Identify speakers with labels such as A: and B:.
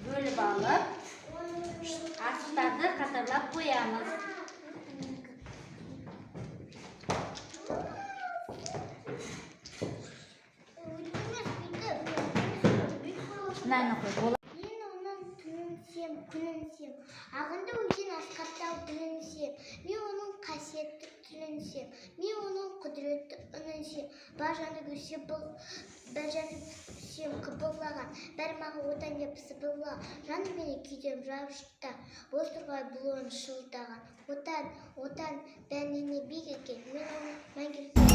A: Bölüp alıp asıkları katırlap koyamız. Nerede koy?
B: Мен оның түнін сүйем, күнін сүйем. Ағынды өзен асқаттау үнін сүйем. Мен оның қасиетті түнін сүйем. Мен оның құдіретті үнін сүйем. Бар жаны көсе бір жаны сүйем қыбырлаған. Бәрі маған отан деп сыбырлаған. Жаным мені күйдем жабышықта. Боз тұрғай бұл оны шылдаған. Отан, бәрінен биік екен. Мен оны мәңгілікке